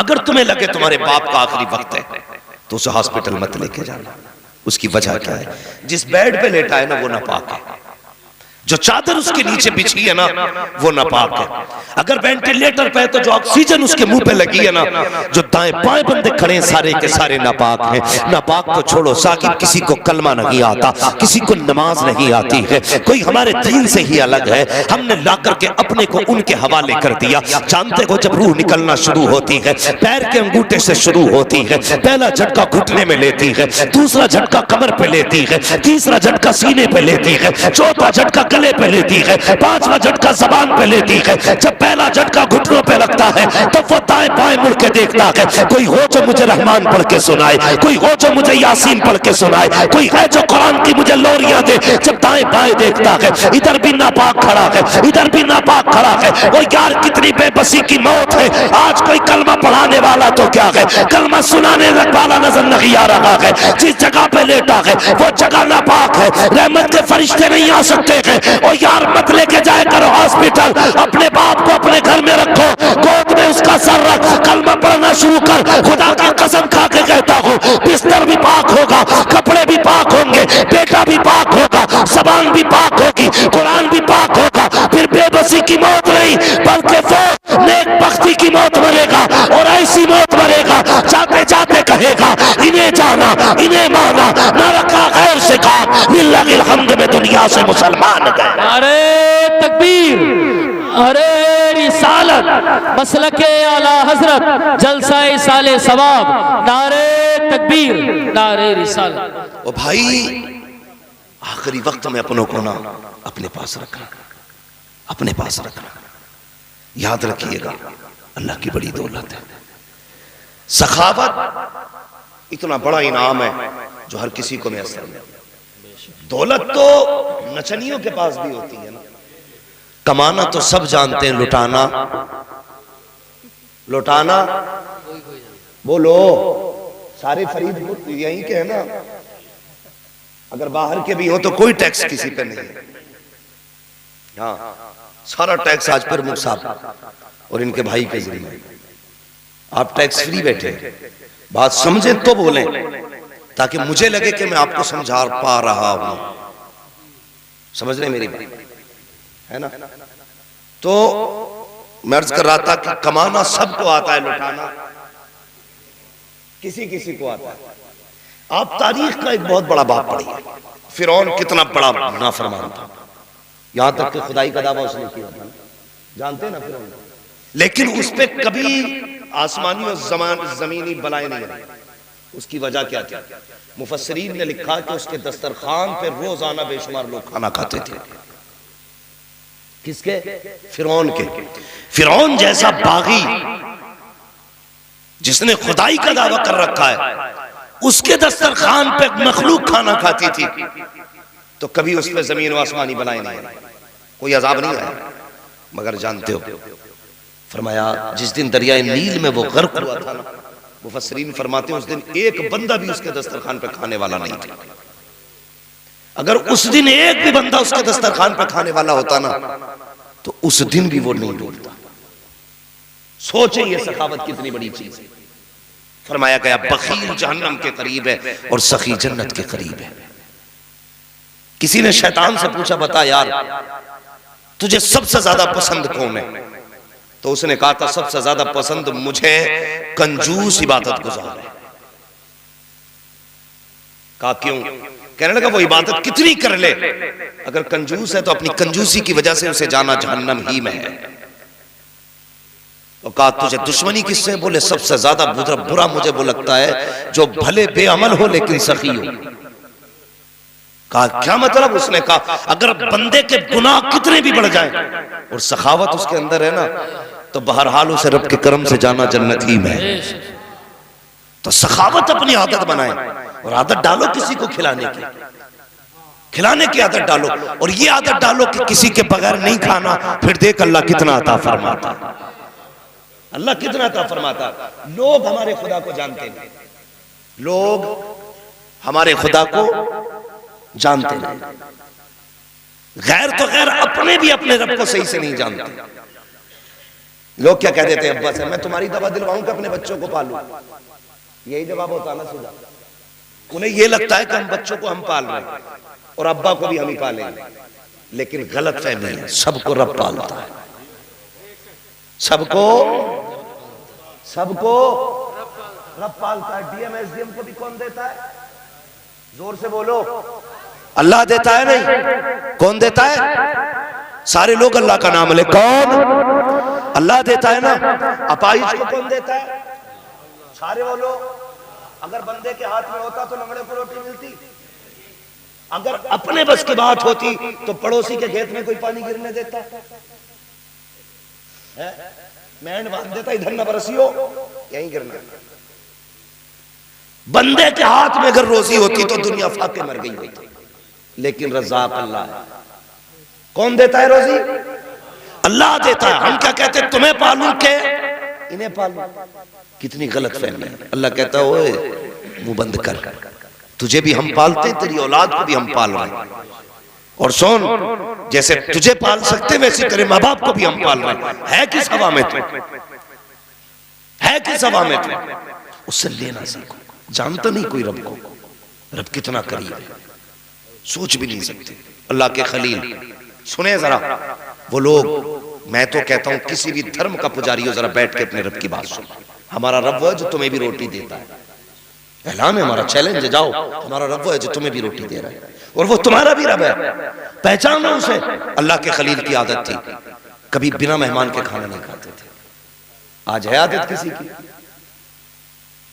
अगर तुम्हें लगे तुम्हारे बाप का आखिरी वक्त है तो उसे हॉस्पिटल मत लेके जाना। उसकी वजह क्या है? जिस बेड पे लेटा है ना वो नापाक है, जो चादर उसके नीचे बिछी है ना वो नापाक है, अगर वेंटिलेटर पे है तो जो ऑक्सीजन उसके मुंह पे लगी है ना, जो दाएं बाएं बंदे खड़े हैं सारे के सारे नापाक हैं। नापाक को छोड़ो, साकिब किसी को कलमा नहीं आता, किसी को नमाज नहीं आती है, कोई हमारे दीन से ही अलग है। हमने ला करके अपने को उनके हवाले कर दिया। जानते हो जब रूह निकलना शुरू होती है पैर के अंगूठे से शुरू होती है, पहला झटका घुटने में लेती है, दूसरा झटका कमर पे लेती है, तीसरा झटका सीने पे लेती है, चौथा झटका गले पे लेती है, पांचवा झटका जबान पे लेती है। जब पहला झटका घुटनों पे लगता है तो वो दाएं बाएं मुड़ के देखता है, कोई हो जो मुझे रहमान पढ़ के सुनाए, कोई हो जो मुझे यासीन पढ़ के सुनाए, कोई है जो कुरान की मुझे लोरियां दे। जब दाएं बाएं देखता है, इधर भी नापाक खड़ा है, इधर भी नापाक खड़ा है। वो यार कितनी बेबसी की मौत है। आज कोई कलमा पढ़ाने वाला तो क्या है, कलमा सुनाने वाला नजर नहीं आ रहा है। जिस जगह पे लेटा है वो जगह नापाक है, रहमत के फरिश्ते नहीं आ सकते हैं। ओ यार मत लेके जाए करो हॉस्पिटल, अपने बाप को अपने घर में रखो, गोद में उसका सर रख, कलमा पढ़ना शुरू कर। खुदा की कसम खा के कहता हूँ बिस्तर भी पाक होगा, कपड़े भी पाक होंगे, बेटा भी पाक होगा, जबान भी पाक होगी, कुरान भी पाक होगा। फिर बेबसी की मौत नहीं बल्कि वो नेक बख्ती की मौत मरेगा, और ऐसी मौत मरेगा जाते जाते कहेगा इन्हें जाना इन्हें माना, न रखा गैर से काम लिल्लाहिल हम्द में दुनिया से मुसलमान गए। अरे तकबीर, अरे रिसालत, मसलके आला हजरत, जलसाए साले सवाब, नारे तकबीर, नारे रिसालत। ओ भाई आखिरी वक्त में अपनों को ना अपने पास रखना, अपने पास रखना। याद रखिएगा अल्लाह की बड़ी दौलत है। सखावत इतना बड़ा इनाम है जो हर किसी को मैसर नहीं। दौलत तो नचनियों के पास भी होती है ना, कमाना तो सब जानते हैं, लुटाना लुटाना बोलो सारे फरीद यहीं के हैं ना, अगर बाहर के भी हो तो कोई टैक्स किसी पे नहीं है। हाँ सारा टैक्स आज प्रमुख साहब और इनके भाई के जरिए। आप टैक्स फ्री बैठे, बात समझे तो बोलें ताकि मुझे लगे कि मैं आपको समझा पा रहा हूं। समझ रहे मेरी बात है ना? तो मैं अर्ज कर रहा था कि कमाना सबको आता है, लुटाना किसी किसी को आता है। आप तारीख का एक बहुत बड़ा बाप पढ़िए, फिरौन कितना बड़ा नाफरमान था, यहां तक कि खुदाई का दावा उसने किया था, जानते हैं ना फिरौन। लेकिन उस पर कभी आसमानी और जमीनी बलाएं नहीं आई। उसकी वजह क्या थी? मुफस्सरीन ने लिखा कि उसके दस्तरखान पे रोजाना बेशुमार लोग खाना खाते थे। किसके? फिरौन के। फिरौन जैसा बागी जिसने खुदाई का दावा कर रखा है, उसके दस्तरखान पे मखलूक खाना खाती थी, तो कभी उस पर जमीन व आसमानी बनाए नहीं आए, कोई अजाब नहीं आया। मगर जानते हो फरमाया जिस दिन दरियाए नील में वो गर्क हुआ था ना, मुफस्सरीन फरमाते हैं उस दिन एक बंदा भी उसके दस्तरखान पे खाने वाला नहीं था। अगर उस दिन एक भी बंदा उसके दस्तरखान पे खाने वाला होता ना तो उस दिन भी वो नहीं डूबता। सोचे ये सखावत कितनी बड़ी चीज है। फरमाया गया बखील जहन्नम के करीब है और सखी जन्नत के करीब है। किसी ने शैतान से पूछा बता यार तुझे सबसे ज्यादा पसंद कौन है? तो उसने कहा था सबसे ज्यादा पसंद मुझे कंजूस इबादत गुजार है। कहा क्यों? कहने लगा वो इबादत कितनी कर ले, अगर कंजूस है तो अपनी कंजूसी की वजह से उसे जाना जहन्नम ही में है। तो कहा तुझे दुश्मनी किससे? बोले सबसे ज्यादा बुरा मुझे वो लगता है जो भले बेअमल हो लेकिन सखी हो। कहा क्या मतलब? उसने कहा अगर बंदे के गुनाह कितने भी बढ़ जाएं और सखावत उसके अंदर है ना तो बहरहाल उसे रब के करम से जाना जन्नत ही में है। तो सखावत अपनी आदत बनाए और आदत डालो किसी को खिलाने की आदत डालो, और ये आदत डालो कि किसी के बगैर नहीं खाना। फिर देख अल्लाह कितना अता फरमाता, अल्लाह कितना अता फरमाता। लोग हमारे खुदा को जानते नहीं, लोग हमारे खुदा को जानते नहीं, गैर तो गैर अपने भी अपने रब को सही से नहीं जानते। लोग क्या कह देते हैं अब्बा से, मैं तुम्हारी दवा दिलवाऊं कि अपने बच्चों को पालूं? यही जवाब होता ना सुधा। उन्हें यह लगता है कि हम बच्चों को हम पाल रहे हैं और अब्बा को भी हम ही पालेंगे, लेकिन गलत फहमी है। सबको रब पालता है, सबको रब पालता है। डीएम एसडीएम को भी कौन देता है? जोर से बोलो। अल्लाह देता है, नहीं कौन देता है? सारे लोग अल्लाह का नाम ले। कौन? अल्लाह देता है ना। अपाहिज को कौन देता है? सारे बोलो। अगर बंदे के हाथ में होता तो लंगड़े को रोटी मिलती? अगर अपने बस की बात होती तो पड़ोसी के खेत में कोई पानी गिरने देता है? मैंड बांध देता, इधर न बरसियो, यहीं गिरना। बंदे के हाथ में अगर रोजी होती तो दुनिया फाके मर गई होती, लेकिन रज़ाक अल्लाह है। कौन देता है रोजी? अल्लाह देता है। हम क्या कहते हैं, तुम्हें पालूं के इन्हें पालूं? कितनी गलत फहमी है। अल्लाह कहता है ओए मुंह बंद कर, तुझे भी हम पालते, तेरी औलाद को भी हम पाल रहे हैं। और सुन, जैसे तुझे पाल सकते वैसे तेरे माँ बाप को भी हम पाल रहे हैं। है किस हवा में तू? है किस हवा में तू? उससे लेना सीखो। जानता नहीं कोई रब को, रब कितना करीब है, सोच भी नहीं सकते। अल्लाह के खलील सुने जरा, वो लोग, मैं तो कहता हूं किसी भी धर्म का पुजारी हो, जरा बैठ के अपने रब की बात सुनो। हमारा रब वो है जो तुम्हें भी रोटी देता है। ऐलान है हमारा, चैलेंज है, जाओ, हमारा रब वो है जो तुम्हें भी रोटी दे रहा है और वो तुम्हारा भी रब है। पहचानो उसे। अल्लाह के खलील की आदत थी, कभी बिना मेहमान के खाना नहीं खाते थे। आज है आदत किसी की?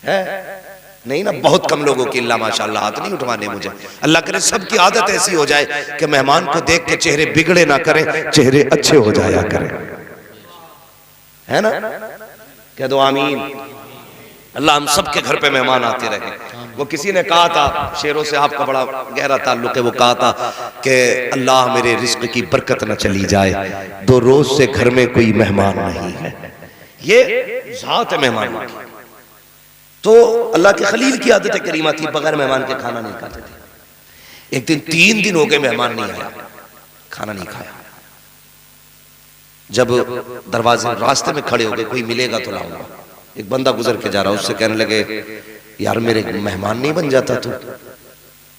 है नहीं ना, बहुत कम लोगों की। अल्लाह माशाअल्लाह, हाथ नहीं उठवाने मुझे। अल्लाह करे सबकी आदत ऐसी हो जाए कि मेहमान को देख के चेहरे बिगड़े ना करें, चेहरे अच्छे हो जाया करें। है ना? कह दो आमीन। अल्लाह हम सबके घर पे मेहमान आते रहे। वो किसी ने कहा था, शेरों से आपका बड़ा गहरा ताल्लुक है, वो कहा था कि अल्लाह मेरे रिस्क की बरकत न चली जाए, 2 रोज से घर में कोई मेहमान नहीं है। ये जात है मेहमान की। तो अल्लाह के खलील की आदत करीमा थी, बगैर मेहमान के खाना नहीं खाते थे। एक दिन 3 दिन हो गए मेहमान नहीं आया, खाना नहीं खाया। जब दरवाजे रास्ते में खड़े हो गए, कोई मिलेगा तो लाऊंगा। एक बंदा गुजर के जा रहा, उससे कहने लगे यार मेरे मेहमान नहीं बन जाता तू?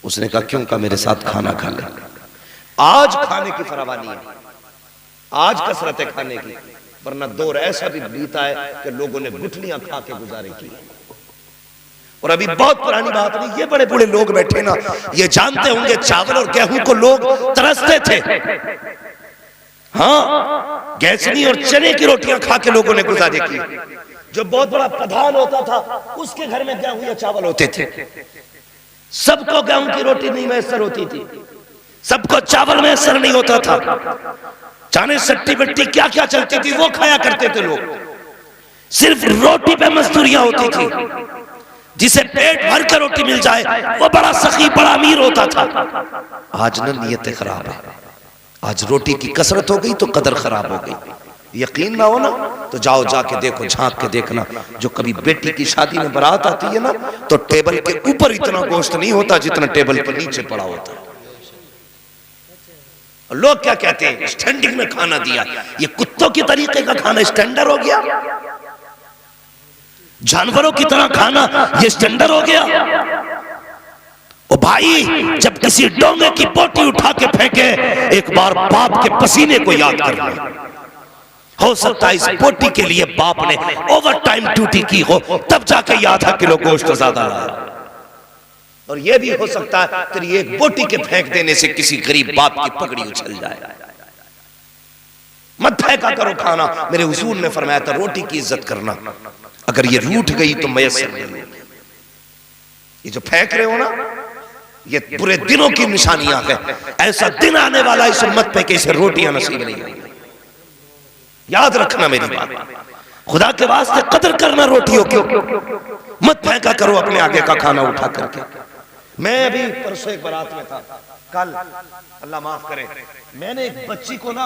उसने कहा क्यों? का मेरे साथ खाना खा ले। आज खाने की फरावानी है, आज कसरत है खाने की, वरना दौर ऐसा भी बीता है कि लोगों ने गुठलियां खा के गुजारे की। और अभी बहुत पुरानी बात नहीं, ये बड़े बूढ़े लोग बैठे ना, ये जानते होंगे चावल और गेहूं को लोग तरसते थे। हाँ, गैसनी और चने की रोटियां खा के लोगों ने गुजारे की। जो बहुत बड़ा प्रधान होता था उसके घर में गेहूं या चावल होते थे। सबको गेहूं की रोटी नहीं मैसर होती थी, सबको चावल मैसर नहीं होता था। जाने सट्टी बट्टी क्या क्या चलती थी वो खाया करते थे लोग। सिर्फ रोटी पे मजदूरियां होती थी। जिसे पेट भर कर रोटी मिल जाए वो बड़ा सखी, बड़ा अमीर होता था। आज न नीयत खराब है, आज रोटी की कसरत हो गई तो कदर खराब हो गई। यकीन ना हो ना तो जाओ जाके देखो, झांक के देखना, जो कभी बेटी की शादी में बारात आती है ना तो टेबल के ऊपर इतना गोश्त नहीं होता जितना टेबल के नीचे पड़ा होता है। लोग क्या कहते हैं, स्टैंडिंग में खाना दिया। ये कुत्तों की तरीके का खाना स्टैंडर्ड हो गया, जानवरों की तरह खाना ये स्टैंडर्ड हो गया। ओ भाई, जब किसी डोंगे की बोटी उठा के फेंके, एक बार बाप के पसीने को याद कर ले। हो सकता है इस बोटी के लिए बाप ने ओवर टाइम ड्यूटी की हो, तब जाके याद 1 किलो गोश्त ज्यादा लाया। और यह भी हो सकता है तेरी एक बोटी के फेंक देने से किसी गरीब बाप की पगड़ी उछल जाए। मत फेंका करो खाना। मेरे हुजूर ने फरमाया था रोटी की इज्जत करना, अगर ये रूठ गई तो मयसर नहीं। ये जो फेंक रहे हो ना, ये बुरे दिनों की निशानियां हैं। ऐसा दिन आने वाला इस उम्मत पे कि इसे रोटियां नसीब नहीं होंगी। याद रखना मेरी बात, खुदा के वास्ते कदर करना रोटियों की। मत फेंका करो अपने आगे का खाना उठा करके। मैं अभी परसों एक बारात में था, कल अल्लाह माफ करे, मैंने एक बच्ची को ना,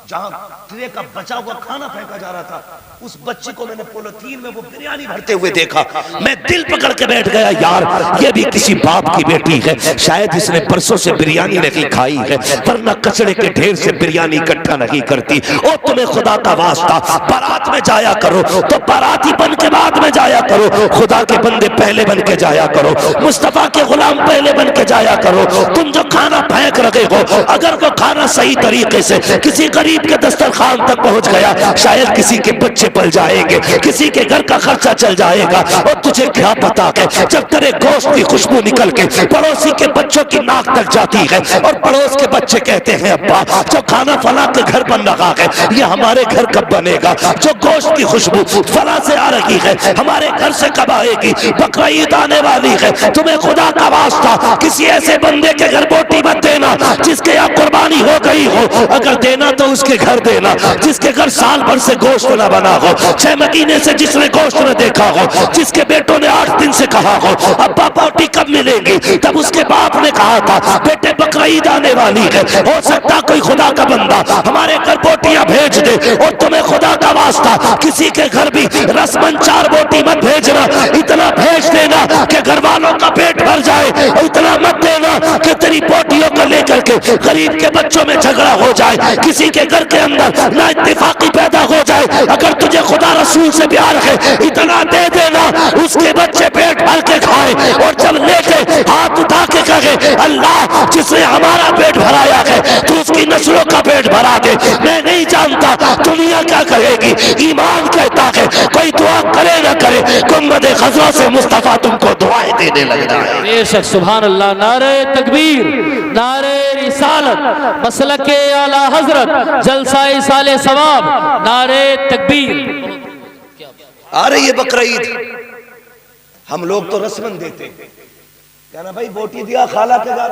जहां ट्रे का बचा हुआ खाना फेंका जा रहा था, उस बच्ची को मैंने पॉलिथीन में वो बिरयानी भरते हुए देखा। मैं दिल पकड़ के बैठ गया, यार ये भी किसी बाप की बेटी है, शायद इसने परसों से बिरयानी नहीं खाई है, वरना कचड़े के ढेर से बिरयानी इकट्ठा नहीं करती। ओ तुम्हें खुदा का वास्ता, बारात में जाया करो तो बाराती बन के बाद में जाया करो, खुदा के बंदे पहले बन के जाया करो, मुस्तफा के गुलाम पहले बन के जाया करो। तुम जो खाना फेंक रहे हो, अगर वो खाना सही तरीके से किसी गरीब के दस्तरखान तक पहुंच गया, शायद किसी के बच्चे पल जाएंगे, किसी के घर का खर्चा चल जाएगा। और तुझे क्या पता है, जब तेरे गोश्त की खुशबू निकल के पड़ोसी के बच्चों की नाक तक जाती है और पड़ोस के बच्चे कहते हैं अब्बा जो खाना फला के घर बन रहा है ये हमारे घर कब बनेगा, जो गोश्त की खुशबू फला से आ रही है हमारे घर से कब आएगी, बकरा ईद आने वाली है। तुम्हें खुदा का वास्ता किसी ऐसे बंदे के घर बोटी मत देना जिसके यहाँ कुर्बानी हो गई हो, अगर देना तो उसके घर देना जिसके घर साल भर से गोश्त न बना हो, 6 महीने से जिसने गोश्त न देखा हो, जिसके बेटों ने 8 दिन से कहा हो अब्बा बोटी कब मिलेगी, तब उसके बाप ने कहा था बेटे बकरा ईद आने वाली है, हो सकता कोई खुदा का बंदा हमारे घर बोटियां भेज दे। और तुम्हें खुदा का वास्ता किसी के घर भी रस्मन 4 बोटी मत भेजना, इतना भेज देना कि घर वालों का पेट भर जाए, इतना मत देना कि तेरी बोटियों को लेकर के गरीब के बच्चों में झगड़ा हो जाए, किसी के घर के अंदर ना इत्तेफाकी पैदा हो जाए। अगर तुझे खुदा रसूल से प्यार है इतना दे देना उसके बच्चे पेट भर के खाए, और जब लेके हाथ उठा के कहे अल्लाह जिसने हमारा पेट भराया है तू उसकी नस्लों का पेट भरा दे। मैं नहीं जानता दुनिया क्या कहेगी, ईमान कहता है कोई दुआ करे ना करे, गुंबद खज़रा से मुस्तफा तुमको दुआएं देने लग जाए। बेशक सुभान अल्लाह। नारे तकबीर, नारे रिसालत, मसलके आला हजरत, जलसाए साले सवाब, नारे तकबीर। आ रही है बकरा ईद, हम लोग तो रस्मन देते क्या ना भाई, बोटी दिया खाला के घर,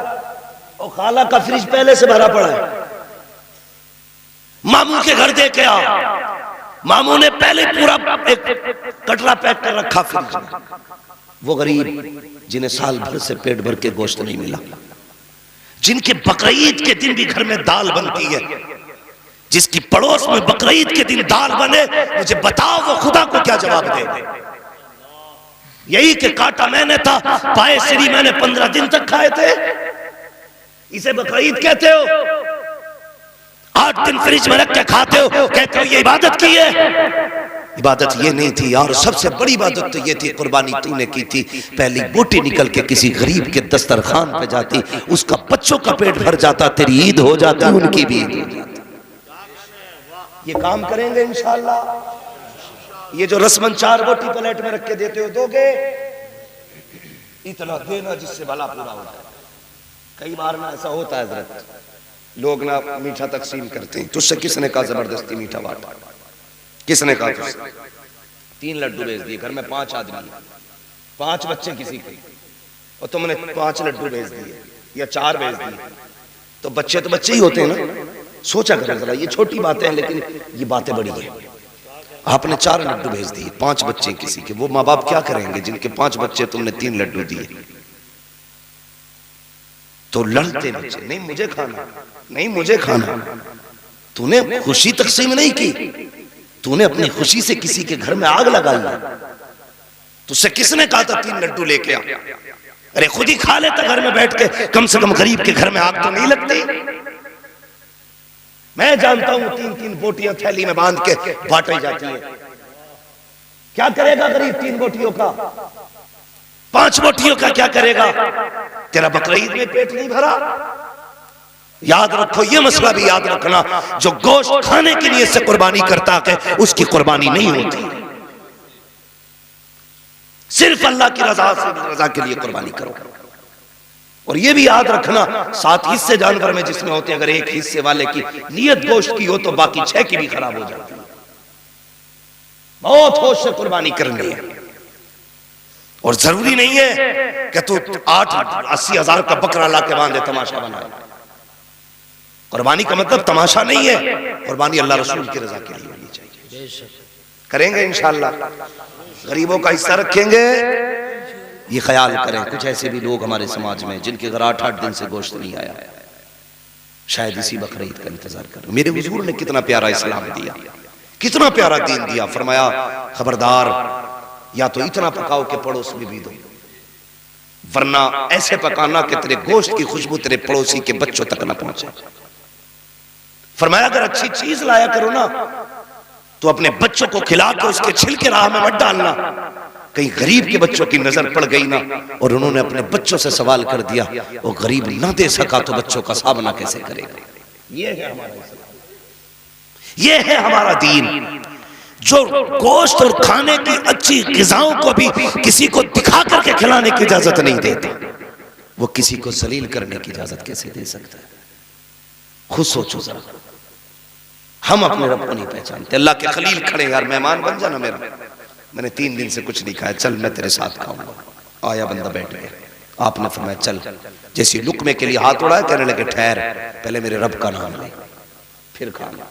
और खाला का फ्रिज पहले से भरा पड़ा है, मामू के घर दे के आओ, मामू ने पहले पूरा एक कटरा पैक कर रखा फ्रिज में। वो गरीब जिन्हें साल भर से पेट भर के गोश्त नहीं मिला, जिनके बकरा ईद के दिन भी घर में दाल बनती है, जिसकी पड़ोस में बकरा ईद के दिन दाल बने, मुझे बताओ वो खुदा को क्या जवाब दे। यही कि काटा मैंने था, पाए श्री मैंने 15 दिन तक खाए थे, इसे बकरा ईद कहते हो? 8 दिन फ्रिज में रख के खाते हो, कहते हो ये इबादत की है? इबादत ये नहीं थी यार, सबसे बड़ी इबादत तो ये थी कुर्बानी तूने की थी। पहली बोटी निकल के किसी गरीब के दस्तरखान पे जाती, उसका बच्चों का पेट भर जाता, तेरी ईद हो जाती, उनकी भी ईद हो जाती। ये काम करेंगे इंशाअल्लाह। ये जो रस्मन 4 बोटी प्लेट में रख के देते हो दोगे, इतना देना जिससे भला पूरा हो जाए। कई बार ना ऐसा होता है हजरत, लोग ना मीठा तकसीम करते हैं, तुझसे किसने कहा जबरदस्ती मीठा बांटा, किसने कहा तुझसे? 3 लड्डू भेज दिए, घर में 5 आदमी, 5 बच्चे किसी के, और तुमने 5 लड्डू भेज दिए या 4 भेज दिए, तो बच्चे तो बच्चे ही होते हैं ना। सोचा करें जरा, ये छोटी बातें हैं लेकिन ये बातें बड़ी हैं। आपने 4 लड्डू भेज दिए, 5 बच्चे किसी के, वो माँ बाप क्या करेंगे जिनके 5 बच्चे, तुमने 3 लड्डू दिए? तो लड़ते बच्चे, नहीं मुझे खाना, नहीं मुझे खाना। तूने खुशी तकसीम नहीं की, तूने अपनी खुशी से किसी के घर में आग लगाई। तुझसे किसने कहा था 3 लड्डू लेके आ? अरे खुद ही खा लेता घर में बैठ के, कम से कम गरीब के घर में आग तो नहीं लगती। मैं जानता हूं 3-3 बोटियां थैली में बांध के बांटी जाती है। क्या करेगा गरीब 3 बोटियों का? 5 बोटियों का क्या करेगा? तेरा बकरा ईद में पेट नहीं भरा? याद रखो, ये मसला भी याद रखना, जो गोश्त खाने के लिए से कुर्बानी करता है उसकी कुर्बानी नहीं होती। सिर्फ अल्लाह की रजा के लिए कुर्बानी करो। और ये भी याद रखना, 7 हिस्से जानवर में जिसमें होते हैं, अगर एक हिस्से वाले की नियत गोश्त की हो तो बाकी 6 की भी खराब हो जाती है। बहुत होश से कुर्बानी करनी है, और जरूरी नहीं है कि तू 8-80 हजार का बकरा ला के बांधे तमाशा बनाए। कुर्बानी का मतलब तमाशा नहीं है, कुर्बानी अल्लाह रसूल की रजा के लिए होनी चाहिए। करेंगे इंशाअल्लाह, गरीबों का हिस्सा रखेंगे। ये ख्याल करें, कुछ ऐसे भी लोग हमारे समाज में जिनके घर 8-8 दिन से गोश्त नहीं आया, शायद इसी बकरीद का इंतजार करो। मेरे हुजूर ने कितना प्यारा इस्लाम दिया, कितना प्यारा दीन दिया। फरमाया खबरदार, या तो इतना पकाओ कि पड़ोस में भी दो, वरना ऐसे पकाना कि तेरे गोश्त की खुशबू तेरे पड़ोसी के बच्चों तक ना पहुंचे। फरमाया अगर अच्छी चीज लाया करो ना तो अपने बच्चों को खिला के उसके छिलके राह में मत डालना। कहीं गरीब के बच्चों की नजर पड़ गई ना और उन्होंने अपने बच्चों से सवाल कर दिया, वो गरीब ना दे सका तो बच्चों का सामना कैसे करेगा। ये है हमारा इस्लाम, ये है हमारा दीन, जो गोश्त और खाने की अच्छी ग़िज़ाओं को भी किसी को दिखा करके खिलाने की इजाजत नहीं देता, वो किसी को जलील करने की इजाजत कैसे दे सकता है। खुद सोचो जरा, हम अपने रब को नहीं पहचानते। अल्लाह के खलील खड़े, यार मेहमान बन जाना मेरा, मैंने 3 दिन से कुछ नहीं खाया, चल मैं तेरे साथ खाऊंगा। आया बंदा बैठ गया, आपने फरमाया चल। जैसे लुकमे के लिए हाथ उड़ाया, कहने लगे ठहर, पहले मेरे रब का नाम ले फिर खाना।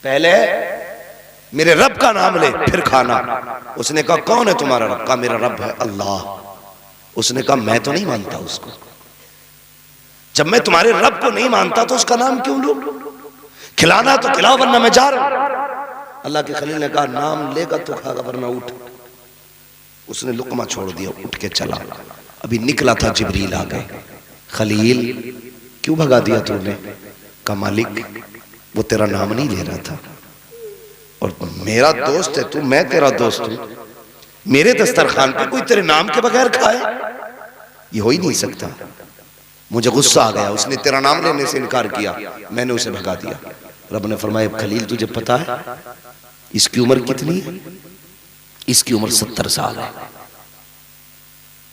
पहले मेरे रब का नाम ले फिर खाना। उसने कहा कौन है तुम्हारा रब? कहा मेरा रब है अल्लाह। उसने कहा मैं तो नहीं मानता उसको। जब मैं तुम्हारे रब को नहीं मानता तो उसका नाम क्यों लूं? खिलाना तो खिलाओ वरना मैं जा रहा हूं। अल्लाह के खलील ने कहा नाम लेगा तो खागा वरना उठ। उसने लुकमा छोड़ दिया, उठ के चला। अभी निकला था जिब्रील आ गए, खलील क्यों भगा दिया तूने? कहा मालिक वो तेरा नाम नहीं ले रहा था और मेरा दोस्त है तू, मैं तेरा दोस्त हूं, मेरे दस्तरखान पे कोई तेरे नाम के बगैर खाए? ये हो ही नहीं सकता। मुझे गुस्सा आ गया, उसने तेरा नाम लेने से इनकार किया, मैंने उसे भगा दिया। रब ने फरमाया खलील तुझे पता है इसकी उम्र कितनी है? इसकी उम्र 70 साल है।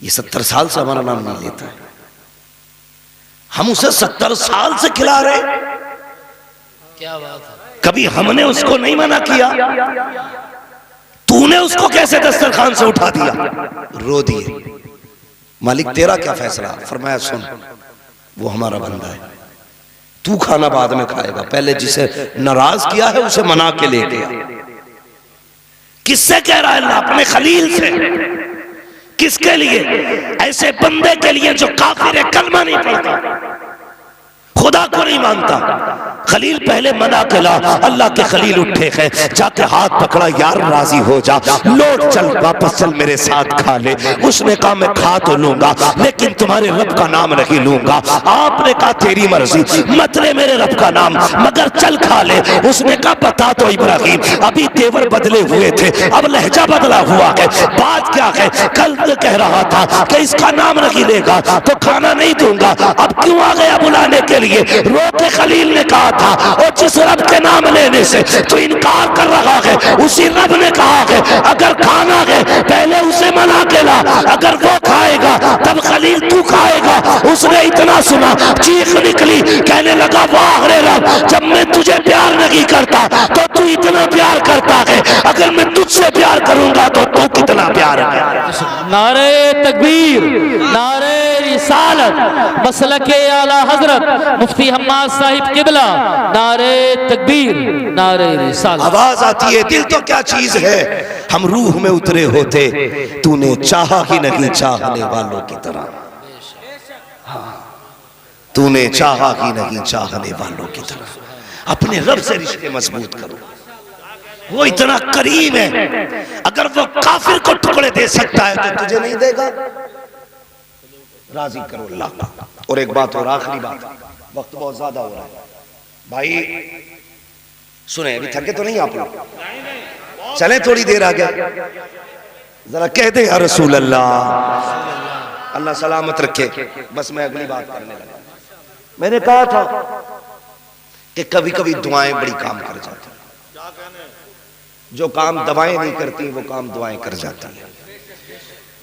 ये 70 साल से हमारा नाम नहीं लेता है, हम उसे 70 साल से खिला रहे। क्या बात है। कभी हमने उसको नहीं मना किया, तूने उसको कैसे दस्तरखान से उठा दिया? रो दिए। मालिक तेरा क्या फैसला? फरमाया सुन, वो हमारा बंदा है, तू खाना बाद में खाएगा, पहले जिसे नाराज किया है उसे मना के ले गया। किससे कह रहा है अल्लाह? अपने खलील से। किसके लिए? ऐसे बंदे के लिए जो काफिर है, कलमा नहीं पढ़ता, खुदा को नहीं मानता। खलील पहले मना के ला। अल्लाह के खलील उठे हैं, जाके हाथ पकड़ा, यार राजी हो जा, लौट चल, वापस चल, मेरे साथ खा ले। उसने कहा मैं खा तो लूंगा लेकिन तुम्हारे रब का नाम नहीं लूंगा। आपने कहा तेरी मर्जी, मत ले मेरे रब का नाम, मगर चल खा ले। उसने कहा बता तो इब्राहिम, अभी तेवर बदले हुए थे, अब लहजा बदला हुआ है। बात क्या है? कल कह रहा था कि इसका नाम नहीं लेगा तो खाना नहीं दूंगा, अब क्यों आ गया बुलाने के लिए? रो के खलील ने कहा था, और जिस रब के नाम लेने से तो इनकार कर रहा है, उसी रब ने कहा है अगर खाना है पहले उसे मना के ला, अगर वो खाएगा तब खलील तू खाएगा। उसने इतना सुना, चीख निकली, कहने लगा वाह रे रब, जब मैं तुझे प्यार नहीं करता तो तू इतना प्यार करता है, अगर मैं तुझसे प्यार करूंगा तो तू कितना प्यार है। नारे तकबीर, नारे रिसालत, मसलके आला हजरत मुफ्ती हम्माद साहिब किबला, नारे तकबीर, नारे रिसालत। आवाज आती है दिल तो क्या चीज है, हम रूह में उतरे होते, तूने चाहा ही नहीं चाहने वालों की तरह। तूने चाहा ही नहीं चाहने वालों की तरह। अपने रब से रिश्ते मजबूत करो, वो इतना करीम है, अगर वो काफिर को टुकड़े दे सकता है तो तुझे नहीं देगा? राजी करो अल्लाह का। और एक बात और, आखिरी बात, वक्त बहुत ज्यादा हो रहा है भाई, सुने, अभी थके तो नहीं आप लोग? चले थोड़ी देर आ गया, जरा कह दे या रसूल अल्लाह, अल्लाह सलामत रखे। बस मैं अगली बात करने लगा। मैंने कहा था कि कभी कभी दुआएं बड़ी काम कर जाती हैं, जो काम दवाएं नहीं करती वो काम दुआएं कर जाती हैं।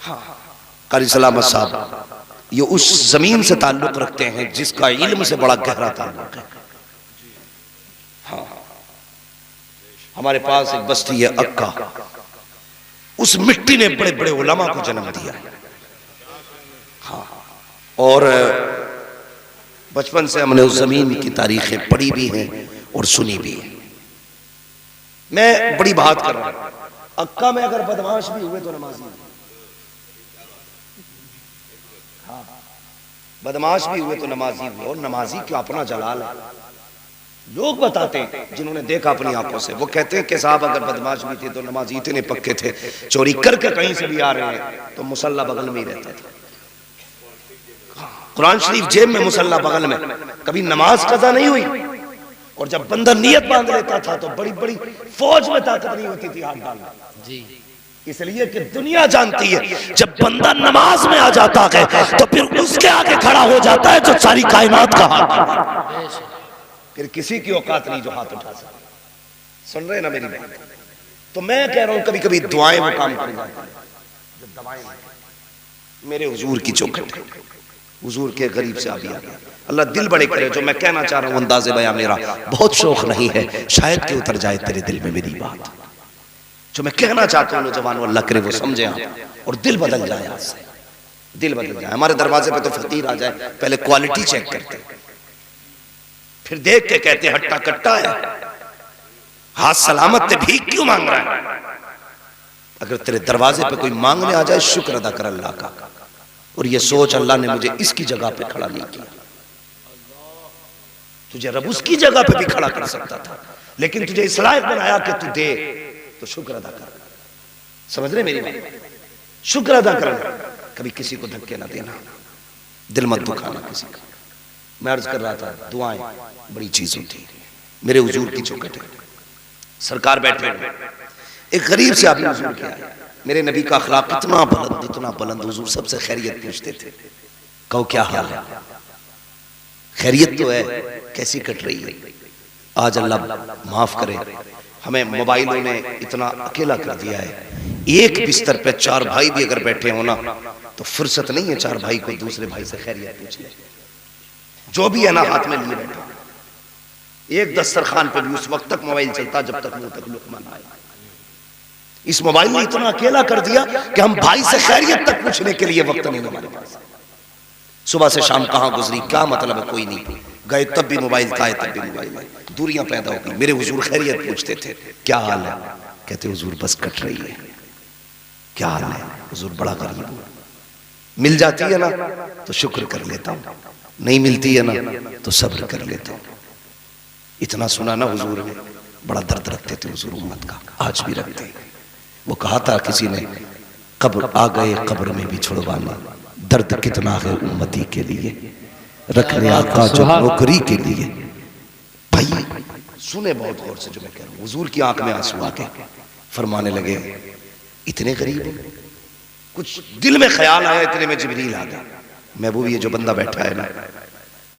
हाँ, कारी सलामत साहब ये उस जमीन से ताल्लुक रखते हैं जिसका इल्म से बड़ा गहरा ताल्लुक है। हाँ, हमारे पास एक बस्ती है अक्का, उस मिट्टी ने बड़े बड़े उलमा को जन्म दिया। हाँ, और बचपन से हमने उस जमीन की तारीखें पढ़ी भी हैं और सुनी भी है। मैं बड़ी बात कर रहा हूं, अक्का में अगर बदमाश भी हुए तो नमाजी। हाँ, बदमाश भी हुए तो नमाजी हुए, और नमाजी क्यों अपना जलाल है। लोग बताते हैं जिन्होंने देखा अपनी आंखों से, वो कहते हैं कि साहब अगर बदमाश भी थे तो नमाजी इतने पक्के थे, चोरी करके कहीं से भी आ रहे हैं तो मुसल्ला बगल में ही रहता था, कुरान शरीफ जेब में, मुसल्ला बगल में, कभी नमाज कज़ा नहीं हुई। और जब बंदा नियत बांध लेता था तो बड़ी बड़ी फौज में ताकत नहीं होती थी हाथ डालना जी, इसलिए कि दुनिया जानती है जब बंदा नमाज में आ जाता है तो फिर उसके आगे खड़ा हो जाता है जो सारी कायनात का हाथ, फिर किसी की औकात नहीं जो हाथ उठा सके। सुन रहे ना मेरी बात? तो मैं कह रहा हूं कभी कभी दुआएं वो काम कर जाती हैं जब दवाएं मेरे हुजूर की चौखट, हुजूर के गरीब से अभी आ गया। अल्लाह दिल बड़े करे। जो मैं कहना चाह रहा हूं अंदाज़े बयां मेरा बहुत शौक नहीं है, शायद कि उतर जाए तेरे दिल में मेरी बात। जो मैं कहना चाहता हूं नौजवानों, अल्लाह करे वो समझे आप और दिल बदल जाए, आज से दिल बदल जाए। हमारे दरवाजे पे तो फकीर आ जाए, पहले क्वालिटी चेक करते हैं, फिर देख के कहते हैं हट्टा कट्टा है, हाथ सलामत थे, भीख क्यों मांग रहा है। अगर तेरे दरवाजे पे कोई मांगने आ जाए, शुक्र अदा कर अल्लाह का, और ये सोच अल्लाह ने मुझे इसकी जगह पे खड़ा नहीं किया, तुझे रब उसकी जगह पे भी खड़ा कर सकता था, लेकिन तुझे इस लायक बनाया कि तू दे, तो शुक्र अदा कर। समझ रहे मेरी बात? शुक्र अदा करना, कभी किसी को धक्के ना देना, दिल मत दुखाना किसी का। मैं अर्ज कर रहा था दुआएं बड़ी चीज होती है। मेरे हुजूर की चौखट है, सरकार बैठे हैं, एक गरीब से आदमी हुजूर के आए। मेरे नबी का अखलाक इतना बुलंद, इतना बुलंद, हुजूर सबसे खैरियत पूछते थे, कहो क्या हाल है, खैरियत तो है, कैसी कट रही है। आज अल्लाह माफ करे, हमें मोबाइलों ने इतना अकेला कर दिया है। एक बिस्तर पे चार भाई भी अगर बैठे हो ना तो फुर्सत नहीं है चार भाई को दूसरे भाई से खैरियत पूछने, जो भी है ना हाथ में लिए बैठा। एक दस्तरखान पे भी उस वक्त तक मोबाइल चलता जब तक मुंह तक लुकमा ना आए। इस मोबाइल ने इतना अकेला कर दिया कि हम भाई से खैरियत तक पूछने के लिए वक्त नहीं हमारे पास। सुबह से शाम कहां गुजरी, क्या मतलब है, कोई नहीं, गए तब भी मोबाइल था, आए तब भी मोबाइल है, दूरियां पैदा हो गई। मेरे हुजूर खैरियत पूछते थे, क्या हाल है, कहते हुजूर बस कट रही है। क्या हाल है हुजूर, बड़ा गरीब हूं, मिल जाती है ना तो शुक्र कर लेता हूं, नहीं मिलती है ना तो सब्र कर लेता हूं। इतना सुना ना हुजूर ने, बड़ा दर्द रखते थे हुजूर उम्मत का, आज भी रखते हैं। वो कहा था किसी ने, कब्र आ गए कब्र में भी छुड़वाना, दर्द कितना है उम्मती के लिए, रखने आका जो नौकरी के लिए। भाई सुने बहुत गौर से जो मैं कह रहा हूं। हुजूर की आंख में आंसू आके फरमाने लगे, इतने गरीब हो। कुछ दिल में ख्याल आया, इतने में जिब्रील आ गया। महबूब ये जो बंदा बैठा है ना,